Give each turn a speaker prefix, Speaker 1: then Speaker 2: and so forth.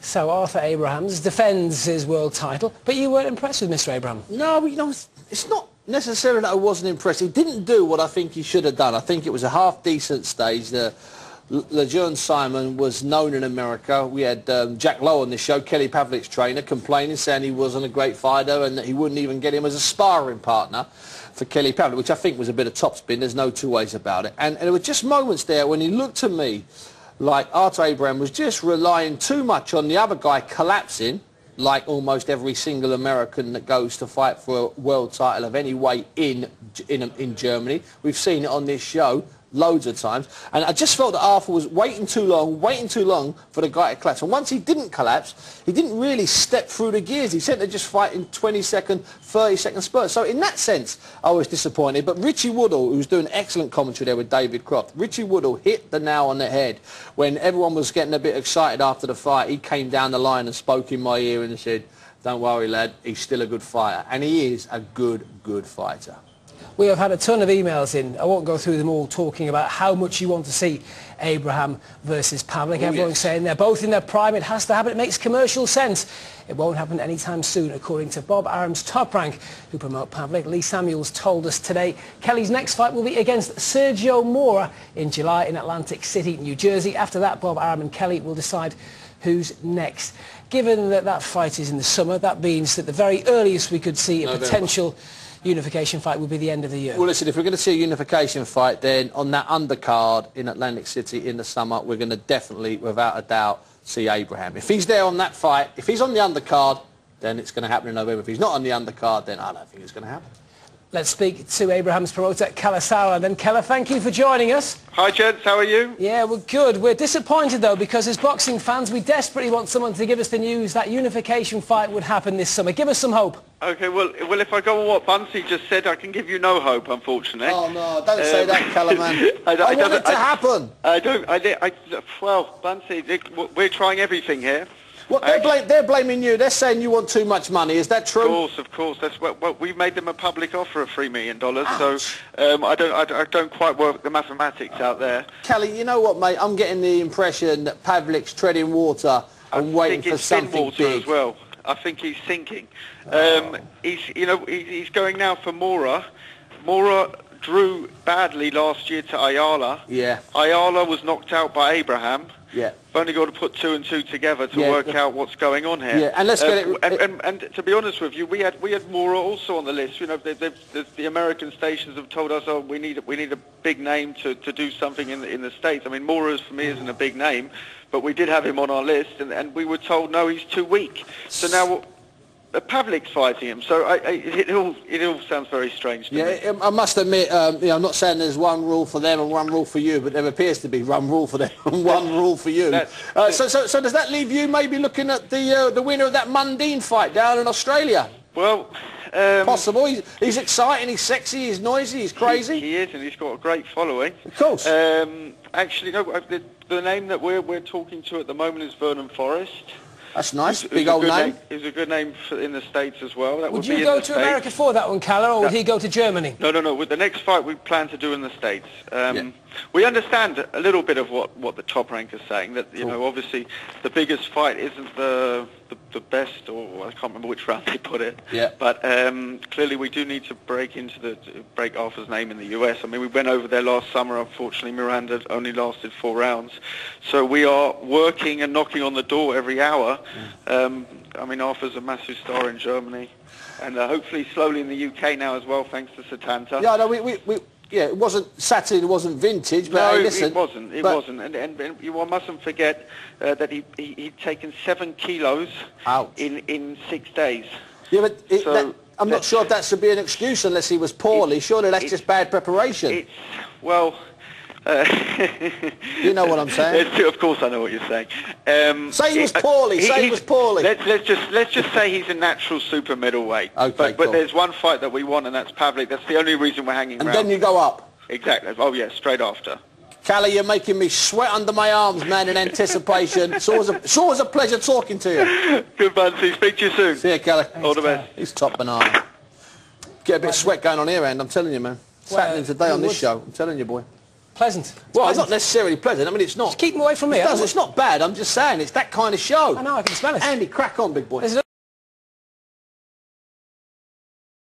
Speaker 1: So Arthur Abrahams defends his world title, but you weren't impressed with Mr. Abraham.
Speaker 2: No, you know, it's not necessarily that I wasn't impressed. He didn't do what I think he should have done. I think it was a half-decent stage. LeJeune Simon was known in America. We had Jack Lowe on this show, Kelly Pavlik's trainer, complaining, saying he wasn't a great fighter and that he wouldn't even get him as a sparring partner for Kelly Pavlik, which I think was a bit of topspin. There's no two ways about it. And there were just moments there when he looked to me like Arthur Abraham was just relying too much on the other guy collapsing, like almost every single American that goes to fight for a world title of any weight in Germany. We've seen it on this show loads of times, and I just felt that Arthur was waiting too long for the guy to collapse. And once he didn't collapse, he didn't really step through the gears. He seemed to just fight in 20-second, 30-second spurts. So in that sense, I was disappointed. But Richie Woodall, who was doing excellent commentary there with David Croft, Richie Woodall hit the nail on the head. When everyone was getting a bit excited after the fight, he came down the line and spoke in my ear and said, "Don't worry, lad, he's still a good fighter." And he is a good fighter.
Speaker 1: We have had a ton of emails in. I won't go through them all, talking about how much you want to see Abraham versus Pavlik. Everyone's saying they're both in their prime. It has to happen. It makes commercial sense. It won't happen anytime soon, according to Bob Arum's Top Rank, who promote Pavlik. Lee Samuels told us today Kelly's next fight will be against Sergio Mora in July in Atlantic City, New Jersey. After that, Bob Arum and Kelly will decide who's next. Given that that fight is in the summer, that means that the very earliest we could see a potential unification fight will be the end of the year.
Speaker 2: Well, listen, if we're going to see a unification fight, then on that undercard in Atlantic City in the summer, we're going to definitely, without a doubt, see Abraham. If he's there on that fight, if he's on the undercard, then it's going to happen in November. If he's not on the undercard, then I don't think it's going to happen.
Speaker 1: Let's speak to Abraham's promoter, Kalle Sauerland. And Kalle, thank you for joining us.
Speaker 3: Hi, gents. How are you?
Speaker 1: Yeah, we're good. We're disappointed, though, because as boxing fans, we desperately want someone to give us the news that unification fight would happen this summer. Give us some hope.
Speaker 3: Okay, well, if I go on what Bunsey just said, I can give you no hope, unfortunately.
Speaker 2: Oh, no, don't say that, Kalle, man. I want it to happen.
Speaker 3: Well, Bunsey, we're trying everything here.
Speaker 2: What, they're blaming you. They're saying you want too much money. Is that true?
Speaker 3: Of course. That's what we've made them a public offer of $3 million. So I don't quite work the mathematics out there.
Speaker 2: Kalle, you know what, mate? I'm getting the impression that Pavlik's treading water and waiting for something big
Speaker 3: as well. I think he's sinking. He's going now for Mora. Mora drew badly last year to Ayala.
Speaker 2: Yeah.
Speaker 3: Ayala was knocked out by Abraham.
Speaker 2: Yeah.
Speaker 3: We've only got to put two and two together to work out what's going on here.
Speaker 2: Yeah, and let's get it.
Speaker 3: And to be honest with you, we had Mora also on the list. You know, the American stations have told us, oh, we need a big name to do something in the States. I mean, Mora for me isn't a big name, but we did have him on our list, and we were told no, he's too weak. So now Pavlik's fighting him, so it all sounds very strange to me.
Speaker 2: Yeah, I must admit, I'm not saying there's one rule for them and one rule for you, but there appears to be one rule for them and one rule for you. So does that leave you maybe looking at the winner of that Mundine fight down in Australia?
Speaker 3: Well,
Speaker 2: possible. He's exciting, he's sexy, he's noisy, he's crazy.
Speaker 3: He is, and he's got a great following.
Speaker 2: Of course.
Speaker 3: Actually, no, the name that we're talking to at the moment is Vernon Forrest.
Speaker 2: That's nice, big old name.
Speaker 3: He's a good name in the States as well. That
Speaker 1: would you go to America for that one, Kalle, or would he go to Germany?
Speaker 3: No. With the next fight we plan to do in the States. We understand a little bit of what the Top Rank is saying, that obviously the biggest fight isn't the best, or I can't remember which round they put it.
Speaker 2: Yeah.
Speaker 3: But clearly we do need to break Arthur's name in the US. I mean, we went over there last summer. Unfortunately, Miranda only lasted 4 rounds. So we are working and knocking on the door every hour. I mean, Arthur's a massive star in Germany, and hopefully slowly in the UK now as well, thanks to Satanta.
Speaker 2: Yeah, no, yeah, it wasn't Saturday, it wasn't vintage, but
Speaker 3: no,
Speaker 2: hey, listen,
Speaker 3: it wasn't. And you mustn't forget that he'd taken 7 kilos in 6 days.
Speaker 2: Yeah, but I'm not sure if that should be an excuse unless he was poorly. Surely that's just bad preparation. You know what I'm saying?
Speaker 3: Of course I know what you're saying.
Speaker 2: Say he was poorly. Say he was poorly.
Speaker 3: Let's just say he's a natural super middleweight.
Speaker 2: Okay,
Speaker 3: but there's one fight that we want, and that's Pavlik. That's the only reason we're hanging around.
Speaker 2: And then you go up.
Speaker 3: Exactly. Oh yeah, straight after.
Speaker 2: Kalle, you're making me sweat under my arms, man, in anticipation. It's always a pleasure talking to you.
Speaker 3: Good, Bunsey. Speak to you soon.
Speaker 2: See you, Kalle.
Speaker 3: All the best.
Speaker 2: He's top banana. Get a bit of sweat going on here, and I'm telling you, man. It's happening today on this show. I'm telling you, boy.
Speaker 1: pleasant.
Speaker 2: Well, it's not necessarily pleasant. I mean, it's not.
Speaker 1: Just keep them away from me.
Speaker 2: It's not bad. I'm just saying, it's that kind of show.
Speaker 1: I know, I can smell it.
Speaker 2: Andy, crack on, big boy.